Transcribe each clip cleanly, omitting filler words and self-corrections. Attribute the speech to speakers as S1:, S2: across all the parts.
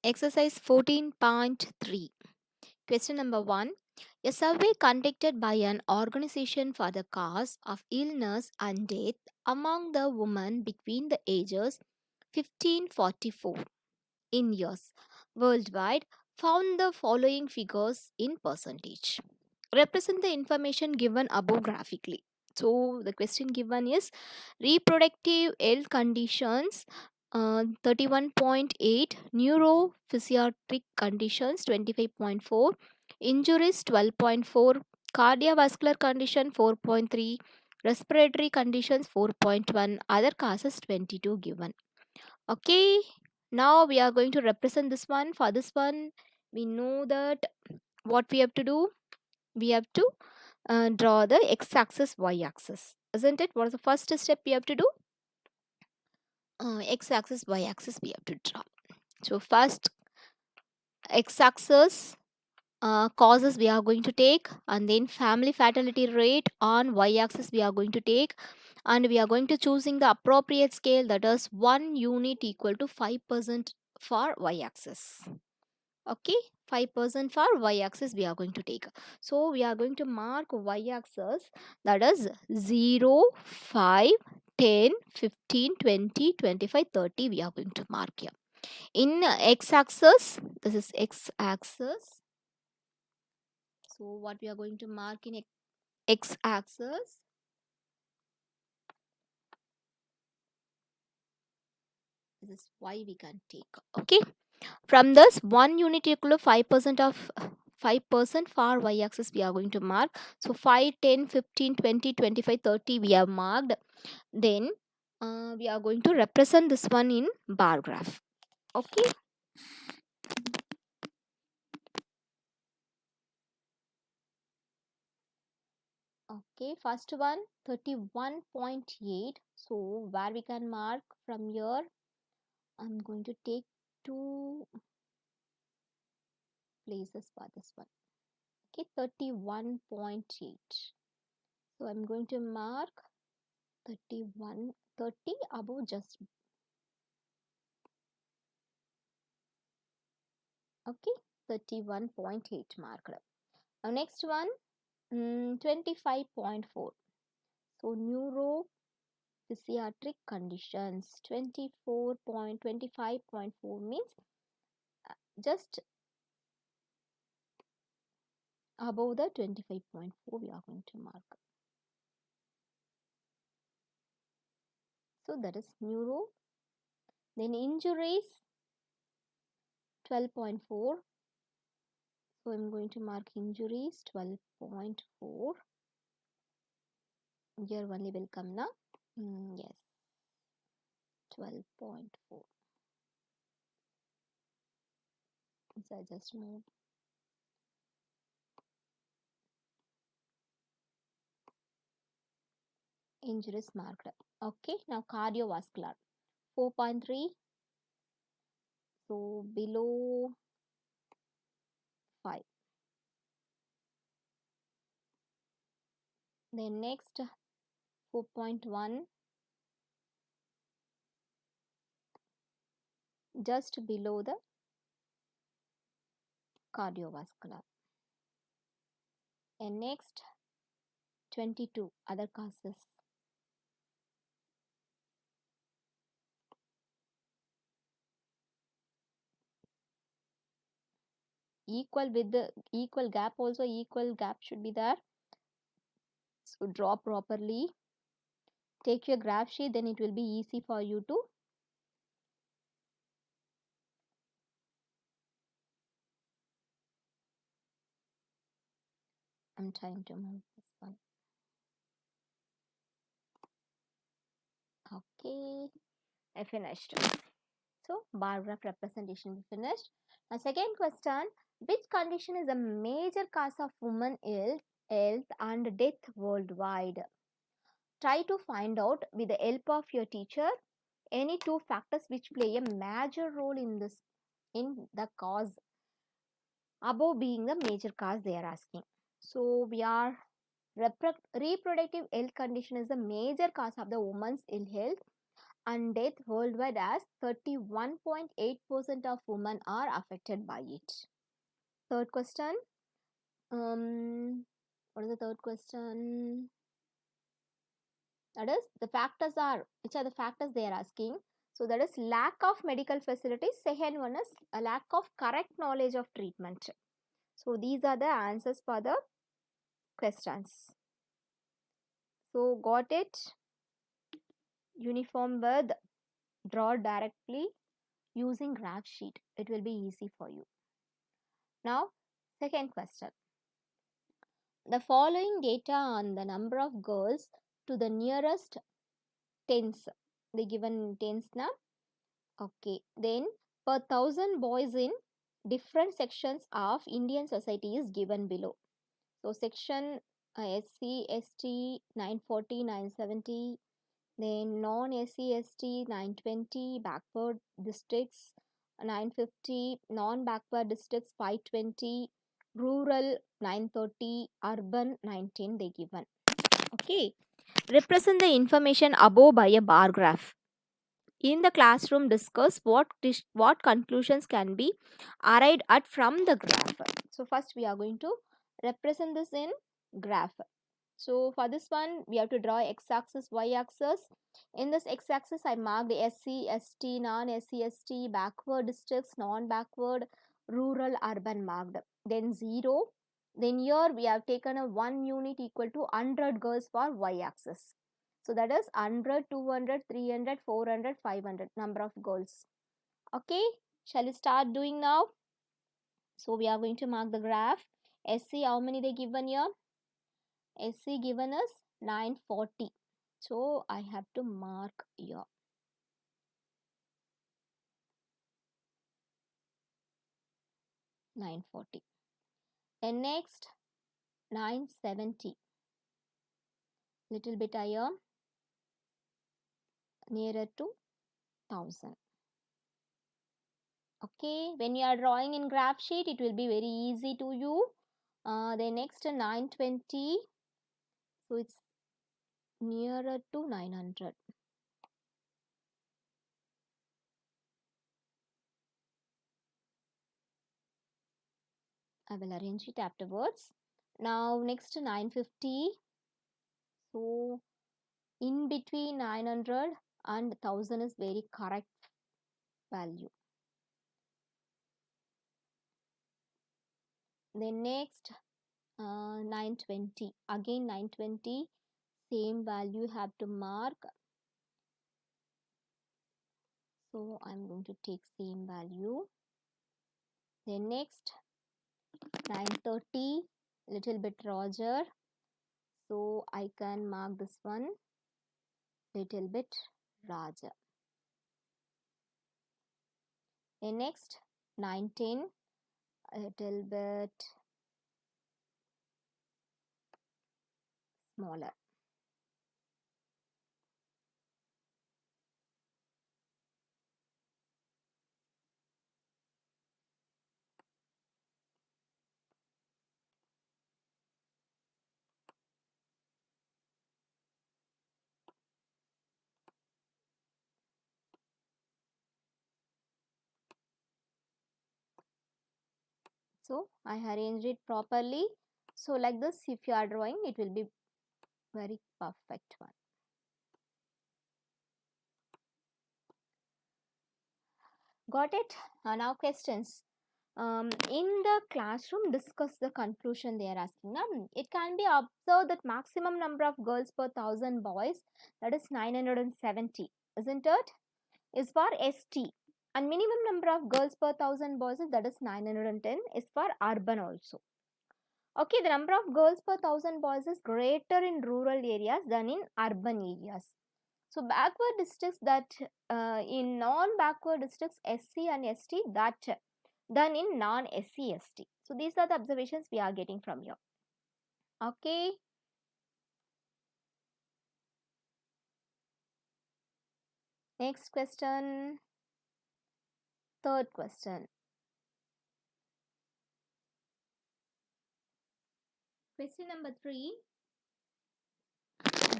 S1: Exercise 14.3. Question number 1. A survey conducted by an organization for the cause of illness and death among the women between the ages 15-44 in years worldwide found the following figures in percentage. Represent the information given above graphically. So the question given is reproductive health conditions 31.8, neurophysiatric conditions 25.4, injuries 12.4, cardiovascular condition 4.3, respiratory conditions 4.1, other causes 22 given. Okay, now we are going to represent this one. For this one, we know that what we have to do, we have to draw the x-axis, y-axis, isn't it? What is the first step we have to do? X-axis, y-axis we have to draw. So first x-axis causes we are going to take, and then family fatality rate on y-axis we are going to take, and we are going to choosing the appropriate scale, that is 1 unit equal to 5% for y-axis. Okay, 5% for y-axis we are going to take. So we are going to mark y-axis, that is 0, 5, 10, 15, 20, 25, 30 we are going to mark here. In x-axis, this is x-axis. So what we are going to mark in x-axis, this is y we can take. Okay, from this 1 unit equal to 5% of 5% for y-axis we are going to mark. So 5, 10, 15, 20, 25, 30 we have marked. Then we are going to represent this one in bar graph. Okay. Okay, first one 31.8. So where we can mark from here, I'm going to take 2 places for this one. Okay, 31.8. So I'm going to mark 31, 30 above just. Okay, 31.8 marked. Now next one, 25.4. So neuropsychiatric conditions 24.25.4 means just above the 25.4 we are going to mark. So that is neuro. Then injuries 12.4. So I'm going to mark injuries 12.4. Here only will come now. Yes, 12.4. So I just move. Injuries marked. Okay, now cardiovascular 4.3. So below 5. Then next 4.1, just below the cardiovascular. And next 22, other causes. Equal with the equal gap, also equal gap should be there. So draw properly. Take your graph sheet, then it will be easy for you to. I'm trying to move this one. Okay, I finished. So bar graph representation we finished. Now second question, which condition is a major cause of women health and death worldwide? Try to find out with the help of your teacher any two factors which play a major role in the cause above being the major cause they are asking. So we are reproductive health condition is the major cause of the woman's ill health, and death worldwide as 31.8% of women are affected by it. Third question. What is the third question? That is, the factors are, which are the factors they are asking? So that is lack of medical facilities. Second one is a lack of correct knowledge of treatment. So these are the answers for the questions. So got it? Uniform with draw directly using graph sheet. It will be easy for you. Now, second question. The following data on the number of girls to the nearest tens. They given tens now. Okay. Then per thousand boys in different sections of Indian society is given below. So section SC, ST 940, 970. Then non-SC, ST 920, backward districts 950, non-backward districts 520, rural 930, urban 19 they given. Okay. Represent the information above by a bar graph. In the classroom, discuss what conclusions can be arrived at from the graph. So first we are going to represent this in graph. So for this one, we have to draw x-axis, y-axis. In this x-axis, I marked SC, ST, non-SC, ST, backward districts, non-backward, rural, urban marked. Then 0. Then here we have taken a 1 unit equal to 100 girls for y-axis. So that is 100, 200, 300, 400, 500 number of girls. Okay, shall we start doing now? So we are going to mark the graph. SC, how many they given here? SC given us 940. So I have to mark here. 940. And next 970. Little bit higher. Nearer to 1000. Okay, when you are drawing in graph sheet, it will be very easy to you. Then next 920. So it's nearer to 900. I will arrange it afterwards. Now next 950. So in between 900 and 1000 is very correct value. Then next 920. Again 920. Same value have to mark. So I'm going to take same value. Then next 930. Little bit larger. So I can mark this one little bit larger. Then next 910. A little bit smaller. So I arranged it properly. So like this, if you are drawing, it will be very perfect one. Got it? Now questions. In the classroom, discuss the conclusion they are asking. It can be observed that maximum number of girls per 1000 boys, that is 970, isn't it? Is for ST. And minimum number of girls per 1000 boys, that is 910, is for urban also. Okay, the number of girls per 1000 boys is greater in rural areas than in urban areas. So backward districts that in non-backward districts SC and ST that than in non-SC ST. So these are the observations we are getting from here. Okay. Next question. Third question. Question number 3.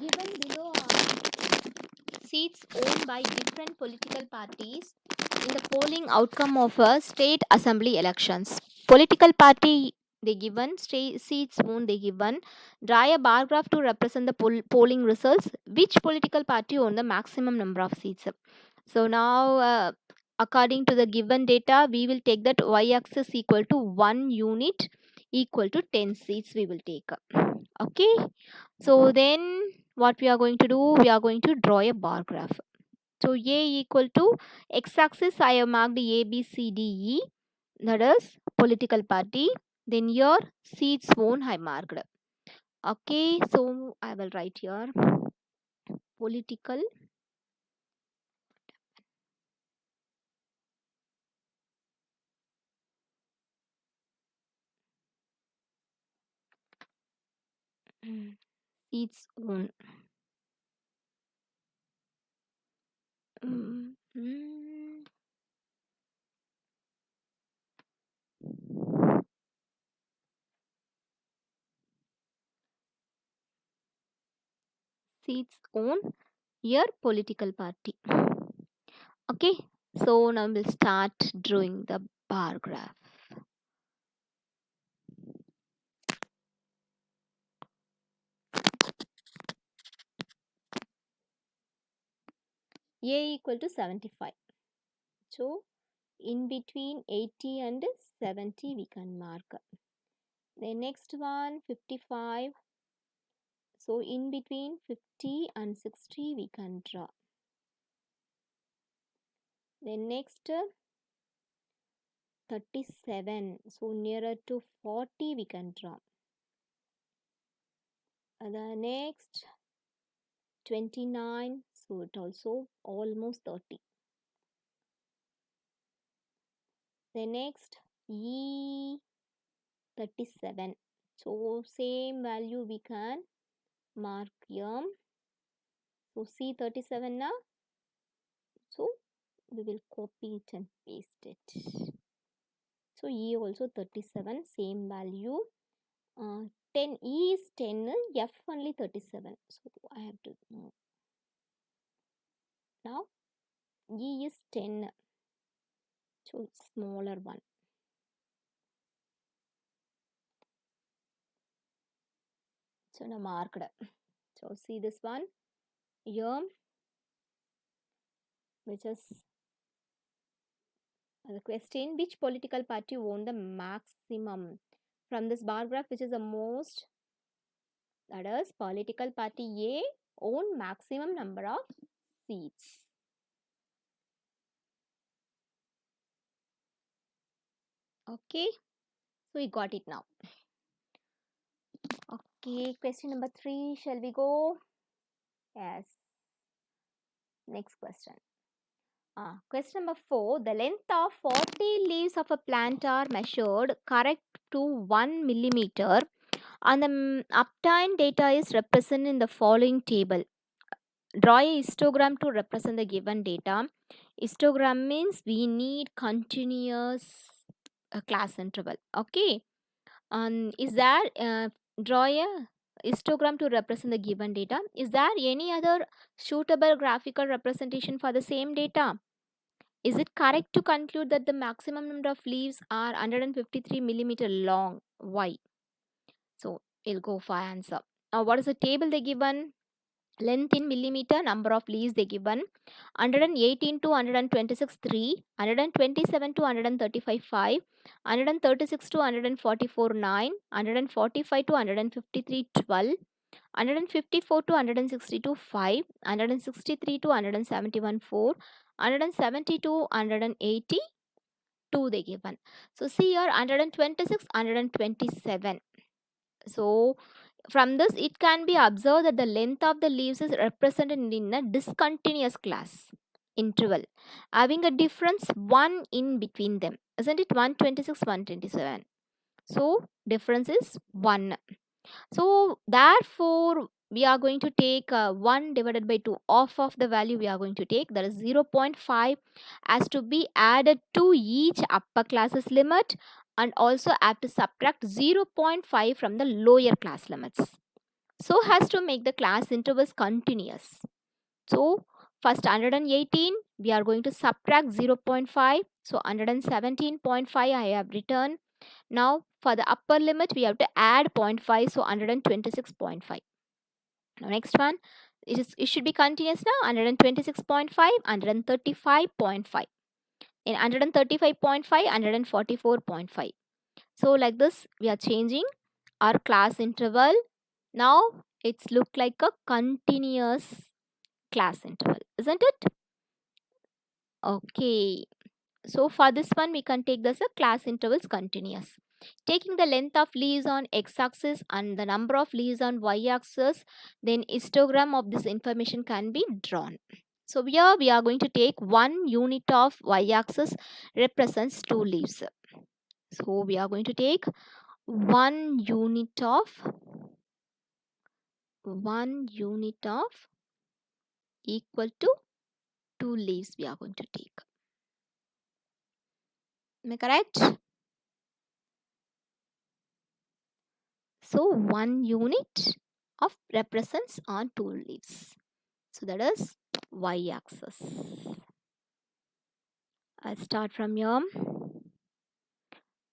S1: Given below are seats owned by different political parties in the polling outcome of a state assembly elections. Political party they given, state seats owned they given. Draw a bar graph to represent the polling results. Which political party owned the maximum number of seats? So now, according to the given data, we will take that y-axis equal to 1 unit equal to 10 seats we will take. Okay. So then what we are going to do, we are going to draw a bar graph. So A equal to x-axis I have marked A, B, C, D, E. That is political party. Then here seats won I marked. Okay. So I will write here political seats won. Mm, mm. Seats own your political party. Okay, so now we'll start drawing the bar graph. A equal to 75. So in between 80 and 70 we can mark. The next one 55. So in between 50 and 60 we can draw. The next 37. So nearer to 40 we can draw. The next 29. So it also almost 30. The next E37. So same value we can mark here. So C37 now. So we will copy it and paste it. So E also 37, same value. 10 E is 10, F only 37. So I have to now E is 10. So smaller one. So now marked. So see this one here, which is the question: which political party won the maximum from this bar graph? Which is the most? That is political party A own maximum number of seats. Okay, so we got it now. Okay, question number 3. Shall we go? Yes. Next question. Question number 4. The length of 40 leaves of a plant are measured correct to 1 millimeter, and the obtained data is represented in the following table. Draw a histogram to represent the given data. Histogram means we need continuous class interval. Okay. Is there draw a histogram to represent the given data? Is there any other suitable graphical representation for the same data? Is it correct to conclude that the maximum number of leaves are 153 millimeter long? Why? So we'll go for answer. Now, what is the table they given? Length in millimeter, number of leaves they given: 118 to 126 3, 127 to 135 5, 136 to 144 9, 145 to 153 12, 154 to 162 5, 163 to 171 4, 170 to 180 2 they given. So see here 126 127. So from this, it can be observed that the length of the leaves is represented in a discontinuous class interval, having a difference 1 in between them. Isn't it 126, 127? So, difference is 1. So, therefore, we are going to take 1 divided by 2 off of the value we are going to take, that is 0.5, as to be added to each upper classes limit, and also have to subtract 0.5 from the lower class limits, so as to make the class intervals continuous. So First 118, we are going to subtract 0.5. So 117.5 I have written. Now for the upper limit, we have to add 0.5. So 126.5. Now next one, it should be continuous now. 126.5, 135.5. In 135.5, 144.5. So like this, we are changing our class interval. Now it's look like a continuous class interval, isn't it? Okay. So for this one, we can take this a class intervals continuous. Taking the length of leaves on x-axis and the number of leaves on y-axis, then histogram of this information can be drawn. So here we are going to take 1 unit of y-axis represents 2 leaves. So we are going to take 1 unit of equal to 2 leaves we are going to take. Am I correct? So 1 unit of represents on 2 leaves. So that is y-axis. I'll start from here.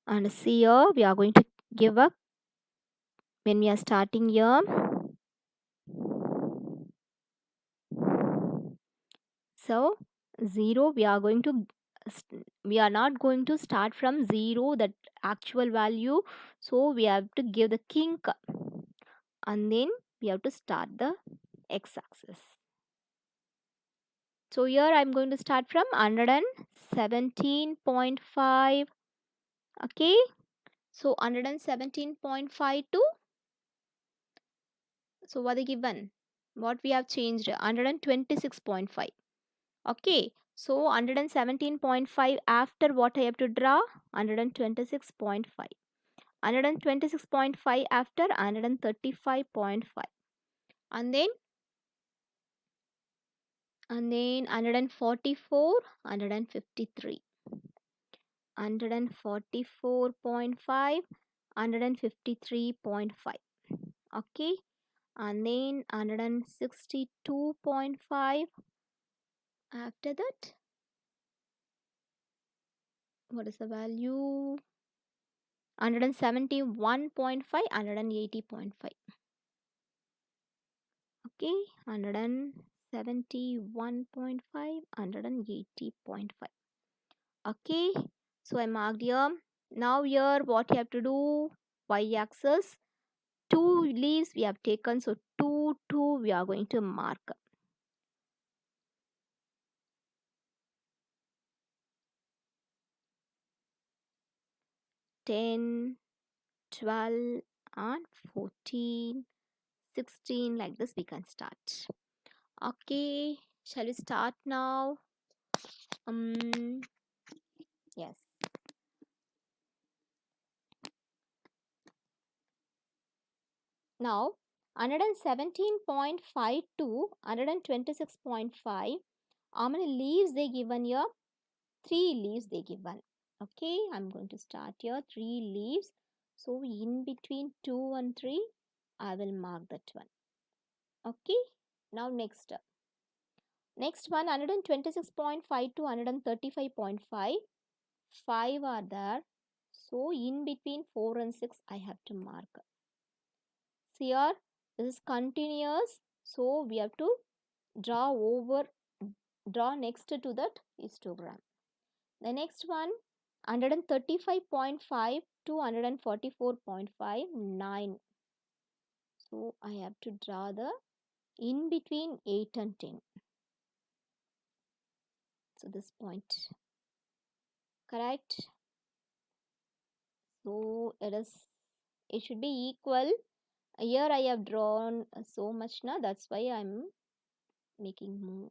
S1: And see here, we are going to give up when we are starting here. So 0, we are not going to start from 0, that actual value. So we have to give the kink and then we have to start the x-axis. So here I'm going to start from 117.5. Okay. So 117.5 to, so what they given? What we have changed? 126.5. Okay. So 117.5 after what I have to draw? 126.5. 126.5 after 135.5. And then 144, 153. 144.5, 153.5. Okay. And then 162.5. After that, what is the value? 171.5, 180.5. Okay, 171.5, 180.5. Okay, so I marked here. Now here what you have to do, y-axis, 2 leaves we have taken, so 2 2 we are going to mark. 10, 12 and 14, 16, like this we can start. Okay, shall we start now? Yes. Now 117.5 to 126.5, how many leaves they given here? 3 leaves they given. Okay, I'm going to start here 3 leaves. So in between 2 and 3, I will mark that one. Okay, now next one, 126.5 to 135.5, 5 are there. So in between 4 and 6, I have to mark. See here, this is continuous. So we have to draw next to that histogram. The next one, 135.5 to 144.5, 9. So I have to draw the in between 8 and 10. So this point, correct? So it should be equal. Here I have drawn so much now, that's why I'm making more.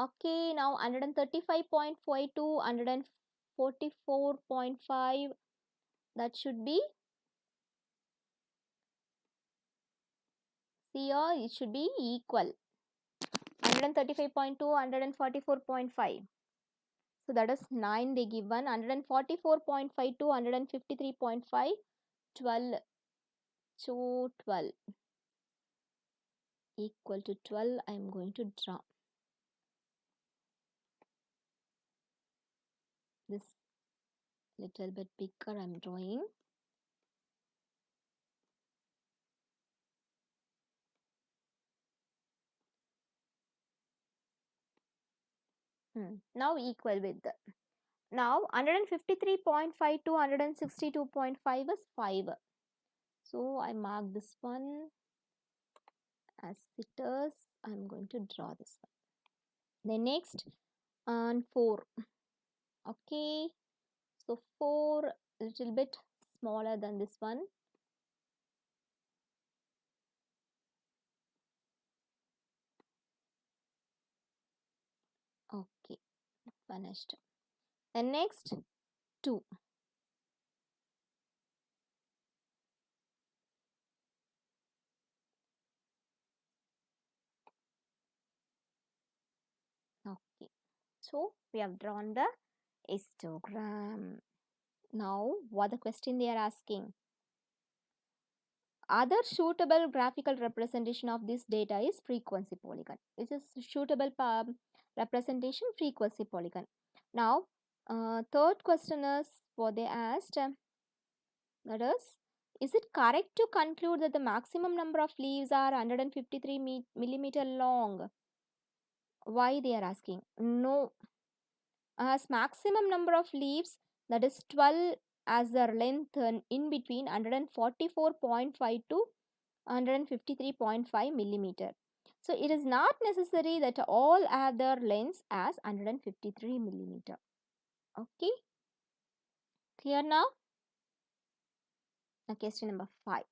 S1: Okay, now 135.5 to 144.5, that should be, see here, it should be equal. 135.2, 144.5. So that is 9 they given. 144.5 to 153.5, 12. So 12 equal to 12 I am going to draw. this little bit bigger I'm drawing. Now equal with the, now 153.5 to 162.5 is 5. So I mark this one as it is. I'm going to draw this one. Then next on 4. Okay, so 4 little bit smaller than this one. Okay, finished. And next 2. Okay, so we have drawn the histogram. Now what the question they are asking? Other suitable graphical representation of this data is frequency polygon, which is suitable representation frequency polygon. Now third question is what they asked, that is it correct to conclude that the maximum number of leaves are 153 millimeter long? Why they are asking? No, as maximum number of leaves, that is 12 as their length in between 144.5 to 153.5 millimeter. So it is not necessary that all have their lengths as 153 millimeter. Okay, clear now? Now question number 5.